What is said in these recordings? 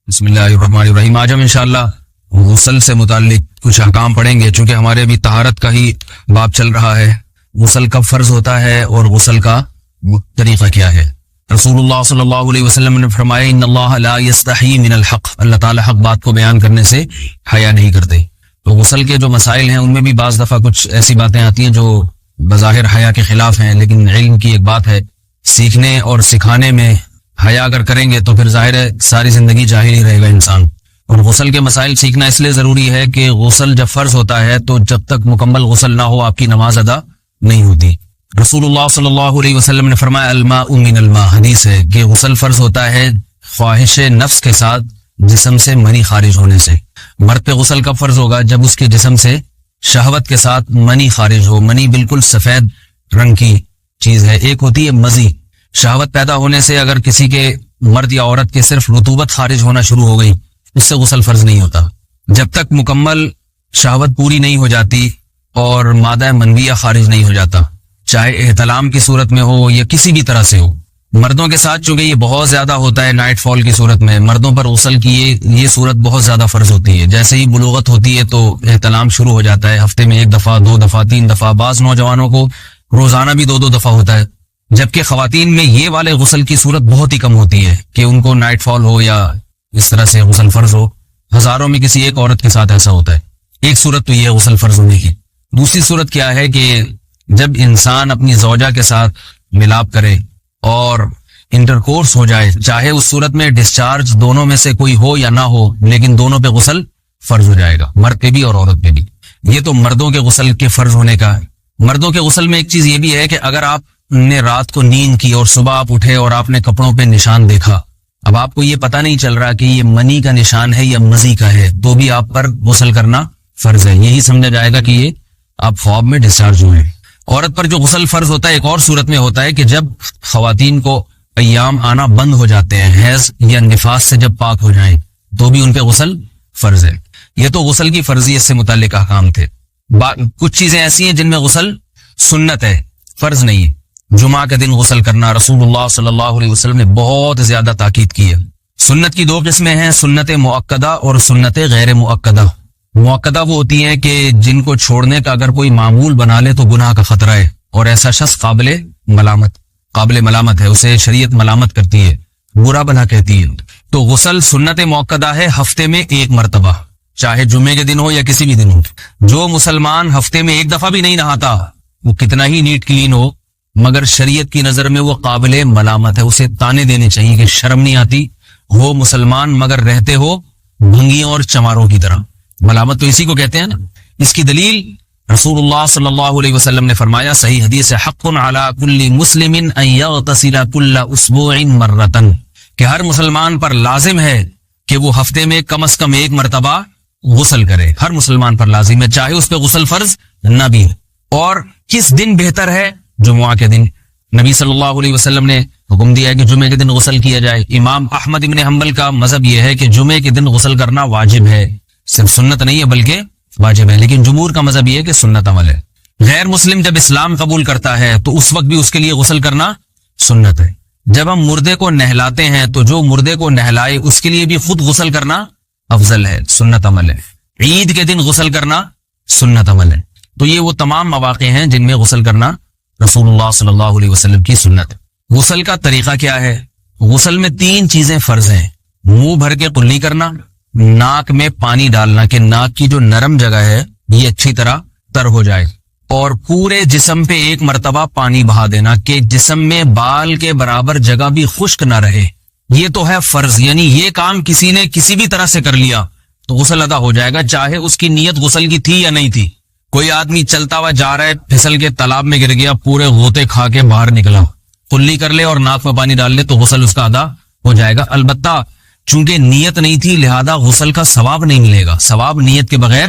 بسم اللہ الرحمن الرحیم۔ آج ہم انشاءاللہ غسل سے متعلق کچھ احکام پڑھیں گے، چونکہ ہمارے ابھی طہارت کا ہی باب چل رہا ہے۔ غسل کب فرض ہوتا ہے اور غسل کا طریقہ کیا ہے؟ رسول اللہ صلی اللہ علیہ وسلم نے فرمایا ان اللہ لا یستحی من الحق، اللہ تعالی حق بات کو بیان کرنے سے حیا نہیں کرتے۔ تو غسل کے جو مسائل ہیں ان میں بھی بعض دفعہ کچھ ایسی باتیں آتی ہیں جو بظاہر حیا کے خلاف ہیں، لیکن علم کی ایک بات ہے، سیکھنے اور سکھانے میں حیا اگر کریں گے تو پھر ظاہر ہے ساری زندگی جاہل ہی رہے گا انسان۔ اور غسل کے مسائل سیکھنا اس لیے ضروری ہے کہ غسل جب فرض ہوتا ہے تو جب تک مکمل غسل نہ ہو آپ کی نماز ادا نہیں ہوتی۔ رسول اللہ صلی اللہ علیہ وسلم نے فرمایا الماء من الماء، حدیث ہے کہ غسل فرض ہوتا ہے خواہش نفس کے ساتھ جسم سے منی خارج ہونے سے۔ مرد پہ غسل کب فرض ہوگا؟ جب اس کے جسم سے شہوت کے ساتھ منی خارج ہو۔ منی بالکل سفید رنگ کی چیز ہے، ایک ہوتی ہے مزی۔ شہوت پیدا ہونے سے اگر کسی کے مرد یا عورت کے صرف رطوبت خارج ہونا شروع ہو گئی، اس سے غسل فرض نہیں ہوتا۔ جب تک مکمل شہوت پوری نہیں ہو جاتی اور مادہ منویہ خارج نہیں ہو جاتا، چاہے احتلام کی صورت میں ہو یا کسی بھی طرح سے ہو۔ مردوں کے ساتھ چونکہ یہ بہت زیادہ ہوتا ہے نائٹ فال کی صورت میں، مردوں پر غسل کی یہ صورت بہت زیادہ فرض ہوتی ہے۔ جیسے ہی بلوغت ہوتی ہے تو احتلام شروع ہو جاتا ہے، ہفتے میں 1 دفعہ 2 دفعہ 3 دفعہ، بعض نوجوانوں کو روزانہ بھی 2 دفعہ ہوتا ہے، جبکہ خواتین میں یہ والے غسل کی صورت بہت ہی کم ہوتی ہے کہ ان کو نائٹ فال ہو یا اس طرح سے غسل فرض ہو۔ ہزاروں میں کسی ایک عورت کے ساتھ ایسا ہوتا ہے۔ ایک صورت تو یہ ہے غسل فرض ہونے کی۔ دوسری صورت کیا ہے کہ جب انسان اپنی زوجہ کے ساتھ ملاپ کرے اور انٹرکورس ہو جائے، چاہے اس صورت میں ڈسچارج دونوں میں سے کوئی ہو یا نہ ہو، لیکن دونوں پہ غسل فرض ہو جائے گا، مرد پہ بھی اور عورت پہ بھی۔ یہ تو مردوں کے غسل کے فرض ہونے کا ہے۔ مردوں کے غسل میں ایک چیز یہ بھی ہے کہ اگر آپ نے رات کو نیند کی اور صبح آپ اٹھے اور آپ نے کپڑوں پہ نشان دیکھا، اب آپ کو یہ پتہ نہیں چل رہا کہ یہ منی کا نشان ہے یا مزی کا ہے، تو بھی آپ پر غسل کرنا فرض ہے۔ یہی سمجھا جائے گا کہ یہ آپ خواب میں ڈسچارج ہوئے ہیں۔ عورت پر جو غسل فرض ہوتا ہے ایک اور صورت میں ہوتا ہے کہ جب خواتین کو ایام آنا بند ہو جاتے ہیں، حیض یا نفاس سے جب پاک ہو جائیں، تو بھی ان پہ غسل فرض ہے۔ یہ تو غسل کی فرضیت سے متعلق احکام تھے۔ کچھ چیزیں ایسی ہیں جن میں غسل سنت ہے، فرض نہیں ہے۔ جمعہ کے دن غسل کرنا رسول اللہ صلی اللہ علیہ وسلم نے بہت زیادہ تاکید کی ہے۔ سنت کی 2 قسمیں ہیں، سنت مؤکدہ اور سنت غیر مؤکدہ۔ مؤکدہ وہ ہوتی ہیں کہ جن کو چھوڑنے کا اگر کوئی معمول بنا لے تو گناہ کا خطرہ ہے، اور ایسا شخص قابل ملامت ہے، اسے شریعت ملامت کرتی ہے، برا بھلا کہتی ہے۔ تو غسل سنت مؤکدہ ہے ہفتے میں 1 مرتبہ، چاہے جمعے کے دن ہو یا کسی بھی دن ہو۔ جو مسلمان ہفتے میں 1 دفعہ بھی نہیں نہاتا، وہ کتنا ہی نیٹ کلین ہو، مگر شریعت کی نظر میں وہ قابل ملامت ہے، اسے تانے دینے چاہیے کہ شرم نہیں آتی، ہو مسلمان مگر رہتے ہو بھنگیوں اور چماروں کی طرح۔ ملامت تو اسی کو کہتے ہیں نا۔ اس کی دلیل رسول اللہ صلی اللہ علیہ وسلم نے فرمایا، صحیح حدیث ہے، حق علی کل مسلم ان یغتسل کل اسبوع مرۃ، کہ ہر مسلمان پر لازم ہے کہ وہ ہفتے میں کم از کم 1 مرتبہ غسل کرے۔ ہر مسلمان پر لازم ہے، چاہے اس پہ غسل فرض نہ بھی ہے۔ اور کس دن بہتر ہے؟ جمعہ کے دن۔ نبی صلی اللہ علیہ وسلم نے حکم دیا ہے کہ جمعے کے دن غسل کیا جائے۔ امام احمد ابن حنبل کا مذہب یہ ہے کہ جمعے کے دن غسل کرنا واجب ہے، صرف سنت نہیں ہے بلکہ واجب ہے، لیکن جمہور کا مذہب یہ ہے کہ سنت عمل ہے۔ غیر مسلم جب اسلام قبول کرتا ہے تو اس وقت بھی اس کے لیے غسل کرنا سنت ہے۔ جب ہم مردے کو نہلاتے ہیں تو جو مردے کو نہلائے اس کے لیے بھی خود غسل کرنا افضل ہے، سنت عمل ہے۔ عید کے دن غسل کرنا سنت عمل ہے۔ تو یہ وہ تمام مواقع ہیں جن میں غسل کرنا رسول اللہ صلی اللہ علیہ وسلم کی سنت ہے۔ غسل کا طریقہ کیا ہے؟ غسل میں 3 چیزیں فرض ہیں، منہ بھر کے قلی کرنا، ناک میں پانی ڈالنا کہ ناک کی جو نرم جگہ ہے یہ اچھی طرح تر ہو جائے، اور پورے جسم پہ 1 مرتبہ پانی بہا دینا کہ جسم میں بال کے برابر جگہ بھی خشک نہ رہے۔ یہ تو ہے فرض، یعنی یہ کام کسی نے کسی بھی طرح سے کر لیا تو غسل ادا ہو جائے گا، چاہے اس کی نیت غسل کی تھی یا نہیں تھی۔ کوئی آدمی چلتا ہوا جا رہا ہے، پھسل کے تالاب میں گر گیا، پورے غوطے کھا کے باہر نکلا، قلی کر لے اور ناک میں پانی ڈال لے تو غسل اس کا ادا ہو جائے گا۔ البتہ چونکہ نیت نہیں تھی لہذا غسل کا ثواب نہیں ملے گا، ثواب نیت کے بغیر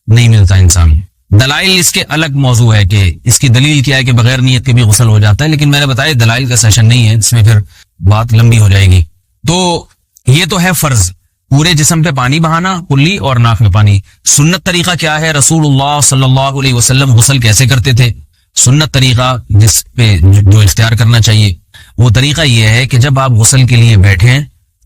نہیں ملتا انسان۔ دلائل اس کے الگ موضوع ہے کہ اس کی دلیل کیا ہے کہ بغیر نیت کے بھی غسل ہو جاتا ہے، لیکن میں نے بتایا دلائل کا سیشن نہیں ہے، اس میں پھر بات لمبی ہو جائے گی۔ تو یہ تو ہے فرض، پورے جسم پہ پانی بہانا، کلی اور ناک میں پانی۔ سنت طریقہ کیا ہے؟ رسول اللہ صلی اللہ علیہ وسلم غسل کیسے کرتے تھے؟ سنت طریقہ جس پہ جو اختیار کرنا چاہیے وہ طریقہ یہ ہے کہ جب آپ غسل کے لیے بیٹھیں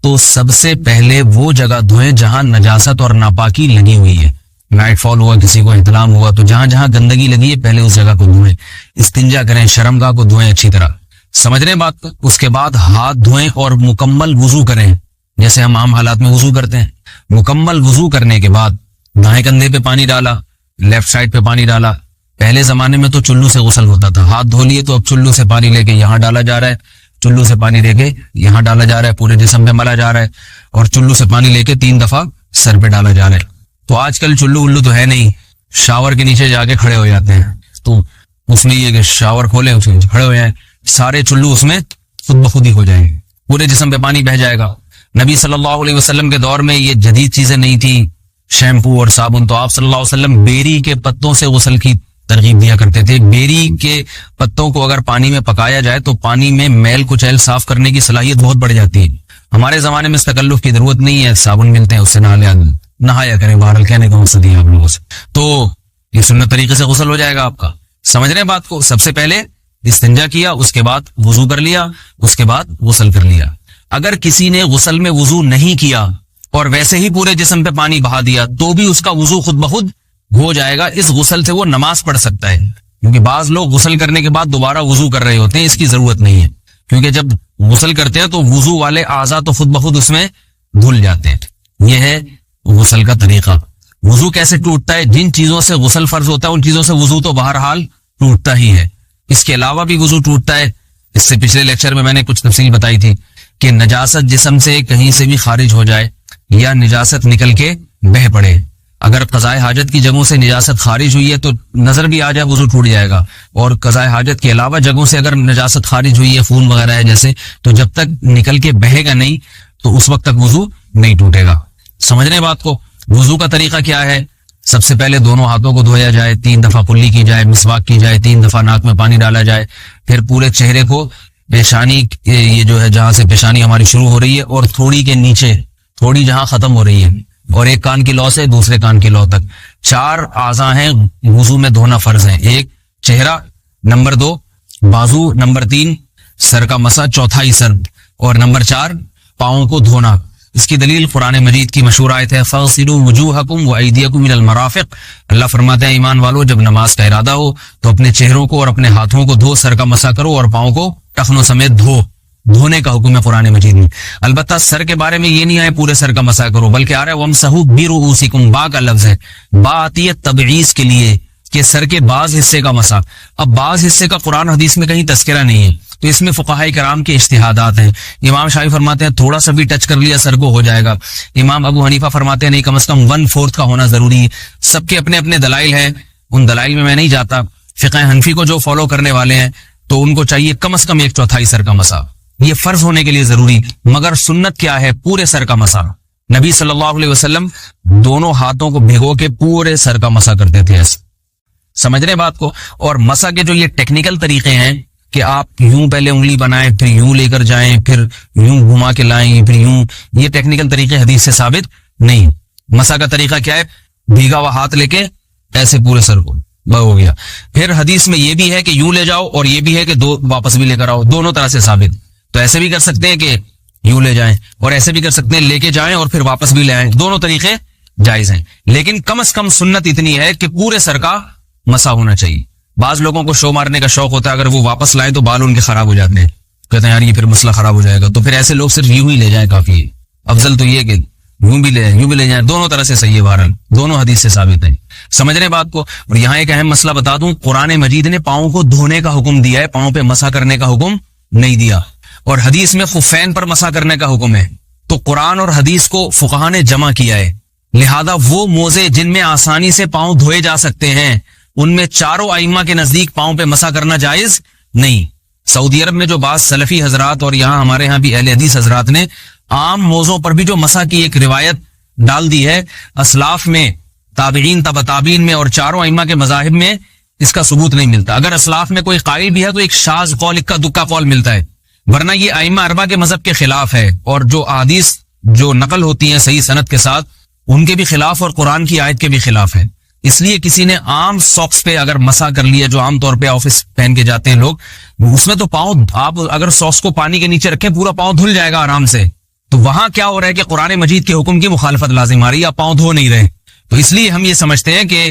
تو سب سے پہلے وہ جگہ دھوئیں جہاں نجاست اور ناپاکی لگی ہوئی ہے. نائٹ فال ہوا, کسی کو احتلام ہوا, تو جہاں جہاں گندگی لگی ہے پہلے اس جگہ کو دھوئیں. استنجا کریں, شرمگاہ کو دھوئیں اچھی طرح. سمجھ رہے ہیں بات کو؟ اس کے بعد ہاتھ دھوئیں اور مکمل وضو کریں جیسے ہم عام حالات میں وضو کرتے ہیں. مکمل وضو کرنے کے بعد دائیں کندھے پہ پانی ڈالا, لیفٹ سائڈ پہ پانی ڈالا. پہلے زمانے میں تو چلو سے غسل ہوتا تھا, ہاتھ دھو لیے تو اب چلو سے پانی لے کے یہاں ڈالا جا رہا ہے, چلو سے پانی لے کے یہاں ڈالا جا رہا ہے, پورے جسم پہ ملا جا رہا ہے, اور چلو سے پانی لے کے 3 دفعہ سر پہ ڈالا جا رہا ہے. تو آج کل چلو الو تو ہے نہیں, شاور کے نیچے جا کے کھڑے ہو جاتے ہیں. تو اس میں یہ کہ شاور کھولے, اس میں کھڑے ہو جائیں, سارے چلو اس میں خود بخود ہی ہو جائیں گے, پورے جسم پہ پانی بہ جائے گا. نبی صلی اللہ علیہ وسلم کے دور میں یہ جدید چیزیں نہیں تھی, شیمپو اور صابن. تو آپ صلی اللہ علیہ وسلم بیری کے پتوں سے غسل کی ترغیب دیا کرتے تھے. بیری کے پتوں کو اگر پانی میں پکایا جائے تو پانی میں میل کچیل صاف کرنے کی صلاحیت بہت بڑھ جاتی ہے. ہمارے زمانے میں اس تکلف کی ضرورت نہیں ہے, صابن ملتے ہیں اس سے نہایا کریں. بہرحال کہنے کا مقصد ہے آپ لوگوں سے, تو یہ سنت طریقے سے غسل ہو جائے گا آپ کا. سمجھ رہے ہیں بات کو؟ سب سے پہلے استنجا کیا, اس کے بعد وضو کر لیا, اس کے بعد غسل کر لیا. اگر کسی نے غسل میں وضو نہیں کیا اور ویسے ہی پورے جسم پہ پانی بہا دیا تو بھی اس کا وضو خود بخود ہو جائے گا. اس غسل سے وہ نماز پڑھ سکتا ہے, کیونکہ بعض لوگ غسل کرنے کے بعد دوبارہ وضو کر رہے ہوتے ہیں. اس کی ضرورت نہیں ہے, کیونکہ جب غسل کرتے ہیں تو وضو والے اعضاء تو خود بخود اس میں دھل جاتے ہیں. یہ ہے غسل کا طریقہ. وضو کیسے ٹوٹتا ہے؟ جن چیزوں سے غسل فرض ہوتا ہے ان چیزوں سے وضو تو بہرحال ٹوٹتا ہی ہے. اس کے علاوہ بھی وضو ٹوٹتا ہے. اس سے پچھلے لیکچر میں نے کچھ تفصیل بتائی تھی کہ نجاست جسم سے کہیں سے بھی خارج ہو جائے یا نجاست نکل کے بہ پڑے. اگر قضائے حاجت کی جگہوں سے نجاست خارج ہوئی ہے تو نظر بھی آ جائے وضو ٹوٹ جائے گا, اور قضائے حاجت کے علاوہ جگہوں سے اگر نجاست خارج ہوئی ہے, خون وغیرہ ہے جیسے, تو جب تک نکل کے بہے گا نہیں تو اس وقت تک وضو نہیں ٹوٹے گا. سمجھ رہے بات کو؟ وضو کا طریقہ کیا ہے؟ سب سے پہلے دونوں ہاتھوں کو دھویا جائے, 3 دفعہ کلی کی جائے, مسواک کی جائے, 3 دفعہ ناک میں پانی ڈالا جائے. پھر پورے چہرے کو, پیشانی یہ جو ہے جہاں سے پیشانی ہماری شروع ہو رہی ہے اور تھوڑی کے نیچے تھوڑی جہاں ختم ہو رہی ہے, اور ایک کان کی لو سے دوسرے کان کی لو تک 4 اعضاء ہیں وضو میں دھونا فرض ہیں. 1 چہرہ, نمبر 2 بازو, نمبر 3 سر کا مسا, چوتھائی سر, اور نمبر 4 پاؤں کو دھونا. اس کی دلیل قرآن مجید کی مشہور آیت ہے فَاغْسِلُوا وُجُوهَكُمْ وَأَيْدِيَكُمْ إِلَى الْمَرَافِقِ. اللہ فرماتے ہیں ایمان والو, جب نماز کا ارادہ ہو تو اپنے چہروں کو اور اپنے ہاتھوں کو دھو, سر کا مسا کرو اور پاؤں کو ٹخنوں سمیت دھو. دھونے کا حکم ہے قرآن مجید میں. البتہ سر کے بارے میں یہ نہیں ہے پورے سر کا مسا کرو, بلکہ آ رہا ہے وَامْسَحُوا بِرُؤُوسِكُمْ. با کا لفظ ہے, با آتی ہے تبعیض کے لیے کہ سر کے بعض حصے کا مسا. اب بعض حصے کا قرآن حدیث میں کہیں تذکرہ نہیں ہے, تو اس میں فقہاء کرام کے اجتہادات ہیں. امام شافعی فرماتے ہیں تھوڑا سا بھی ٹچ کر لیا سر کو ہو جائے گا. امام ابو حنیفہ فرماتے ہیں نہیں, کم از کم 1/4 کا ہونا ضروری ہے. سب کے اپنے اپنے دلائل ہیں, ان دلائل میں نہیں جاتا. فقہ حنفی کو جو فالو کرنے والے ہیں تو ان کو چاہیے کم از کم 1/4 سر کا مسا, یہ فرض ہونے کے لیے ضروری. مگر سنت کیا ہے؟ پورے سر کا مسا. نبی صلی اللہ علیہ وسلم دونوں ہاتھوں کو بھگو کے پورے سر کا مسا کرتے تھے. سمجھ رہے بات کو؟ اور مسا کے جو یہ ٹیکنیکل طریقے ہیں کہ آپ یوں پہلے انگلی بنائیں, پھر یوں لے کر جائیں, پھر یوں گھما کے لائیں, پھر یوں, یہ ٹیکنیکل طریقے حدیث سے ثابت نہیں. مسا کا طریقہ کیا ہے؟ بھیگا ہوا ہاتھ لے کے ایسے پورے سر کو ہو گیا. پھر حدیث میں یہ بھی ہے کہ یوں لے جاؤ, اور یہ بھی ہے کہ 2 واپس بھی لے کر آؤ, دونوں طرح سے ثابت. تو ایسے بھی کر سکتے ہیں کہ یوں لے جائیں, اور ایسے بھی کر سکتے ہیں لے کے جائیں اور پھر واپس بھی لے آئیں, دونوں طریقے جائز ہیں. لیکن کم از کم سنت اتنی ہے کہ پورے سر کا مسا ہونا چاہیے. بعض لوگوں کو شو مارنے کا شوق ہوتا ہے, اگر وہ واپس لائیں تو بال ان کے خراب ہو جاتے ہیں, کہتے ہیں یار یہ پھر مسئلہ خراب ہو جائے گا. تو پھر ایسے لوگ صرف یوں ہی لے جائیں کافی ہے. افضل تو یہ کہ یوں بھی لے جائیں, یوں بھی لے جائیں, دونوں طرح سے صحیح ہے. بہرحال دونوں حدیث سے ثابت ہیں. سمجھ رہے بات کو؟ اور یہاں ایک اہم مسئلہ بتا دوں, قرآن مجید نے پاؤں کو دھونے کا حکم دیا ہے, پاؤں پہ مسا کرنے کا حکم نہیں دیا. اور حدیث میں خفین پر مسا کرنے کا حکم ہے. تو قرآن اور حدیث کو فقہاء نے جمع کیا ہے. لہذا وہ موزے جن میں آسانی سے پاؤں دھوئے جا سکتے ہیں ان میں چاروں ائمہ کے نزدیک پاؤں پہ مسا کرنا جائز نہیں. سعودی عرب میں جو بعض سلفی حضرات اور یہاں ہمارے یہاں بھی اہل حدیث حضرات نے عام موزوں پر بھی جو مسا کی ایک روایت ڈال دی ہے, اسلاف میں, تابعین, تبع تابعین میں اور چاروں ائمہ کے مذاہب میں اس کا ثبوت نہیں ملتا. اگر اسلاف میں کوئی قائل بھی ہے تو ایک شاذ قول, اکا دکا قول ملتا ہے, ورنہ یہ ائمہ اربعہ کے مذہب کے خلاف ہے. اور جو احادیث جو نقل ہوتی ہیں صحیح سند کے ساتھ ان کے بھی خلاف اور قرآن کی آیت کے بھی خلاف ہے. اس لیے کسی نے عام ساکس پہ اگر مسا کر لیا, جو عام طور پہ آفس پہن کے جاتے ہیں لوگ, اس میں تو پاؤں, آپ اگر ساکس کو پانی کے نیچے رکھیں پورا پاؤں دھل جائے گا آرام سے, تو وہاں کیا ہو رہا ہے کہ قرآن مجید کے حکم کی مخالفت لازم آ رہی ہے، آپ پاؤں دھو نہیں رہے، تو اس لیے ہم یہ سمجھتے ہیں کہ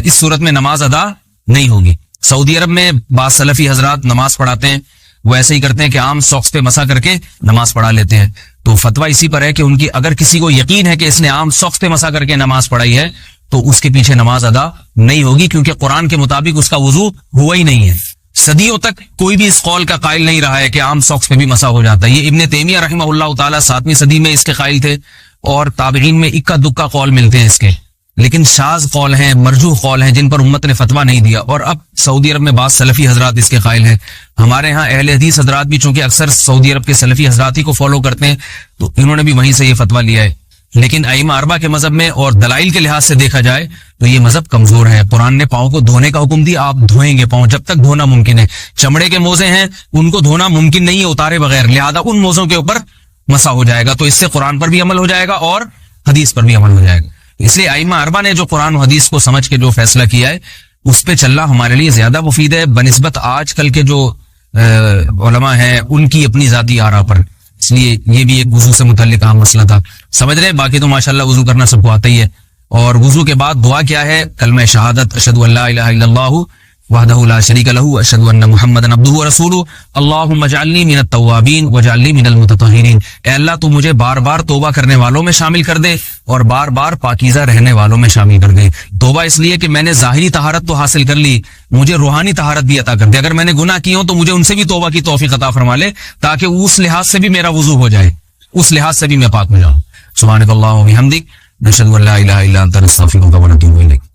اس صورت میں نماز ادا نہیں ہوگی۔ سعودی عرب میں بعض سلفی حضرات نماز پڑھاتے ہیں، وہ ایسے ہی کرتے ہیں کہ عام ساکس پہ مسا کر کے نماز پڑھا لیتے ہیں، تو فتویٰ اسی پر ہے کہ ان کی اگر کسی کو یقین ہے کہ اس نے عام ساکس پہ مسا کر کے نماز پڑھائی ہے تو اس کے پیچھے نماز ادا نہیں ہوگی، کیونکہ قرآن کے مطابق اس کا وضو ہوا ہی نہیں ہے۔ صدیوں تک کوئی بھی اس قول کا قائل نہیں رہا ہے کہ عام ساکس پہ بھی مسا ہو جاتا ہے۔ یہ ابن تیمیہ رحمہ اللہ تعالیٰ 7ویں صدی میں اس کے قائل تھے، اور تابعین میں اکا دکا قول ملتے ہیں اس کے، لیکن شاذ قول ہیں، مرجوح قول ہیں، جن پر امت نے فتویٰ نہیں دیا، اور اب سعودی عرب میں بعض سلفی حضرات اس کے قائل ہیں۔ ہمارے ہاں اہل حدیث حضرات بھی چونکہ اکثر سعودی عرب کے سلفی حضرات ہی کو فالو کرتے ہیں، تو انہوں نے بھی وہیں سے یہ فتویٰ لیا ہے، لیکن ائمہ اربعہ کے مذہب میں اور دلائل کے لحاظ سے دیکھا جائے تو یہ مذہب کمزور ہے۔ قرآن نے پاؤں کو دھونے کا حکم دیا، آپ دھوئیں گے پاؤں جب تک دھونا ممکن ہے۔ چمڑے کے موزے ہیں، ان کو دھونا ممکن نہیں ہے اتارے بغیر، لہذا ان موزوں کے اوپر مسا ہو جائے گا، تو اس سے قرآن پر بھی عمل ہو جائے گا اور حدیث پر بھی عمل ہو جائے گا۔ اس لیے ائمہ اربعہ نے جو قرآن و حدیث کو سمجھ کے جو فیصلہ کیا ہے اس پہ چلنا ہمارے لیے زیادہ مفید ہے بنسبت آج کل کے جو علماء ہیں ان کی اپنی ذاتی آراء پر۔ اس لیے یہ بھی ایک وضو سے متعلق اہم مسئلہ تھا، سمجھ رہے ہیں؟ باقی تو ماشاءاللہ وضو کرنا سب کو آتا ہی ہے، اور وضو کے بعد دعا کیا ہے؟ کلمہ شہادت، اشہد ان لا الہ الا اللہ وحدہ لا شریک لہ اشہد ان محمدا عبدہ ورسولہ اللہم اجعلنی من التوابین واجعلنی من المتطہرین۔ اے اللہ تو مجھے بار بار توبہ کرنے والوں میں شامل کر دے اور بار بار پاکیزہ رہنے والوں میں شامل کر دے۔ توبہ اس لیے کہ میں نے ظاہری طہارت تو حاصل کر لی، مجھے روحانی طہارت بھی عطا کر دے۔ اگر میں نے گناہ کیے ہوں تو مجھے ان سے بھی توبہ کی توفیق عطا فرما لے، تاکہ اس لحاظ سے بھی میرا وضو ہو جائے، اس لحاظ سے بھی میں پاک ہو جاؤں۔ سبحانک اللہم و بحمدک، نشہد ان لا الہ الا انت، نستغفرک و نتوب الیک۔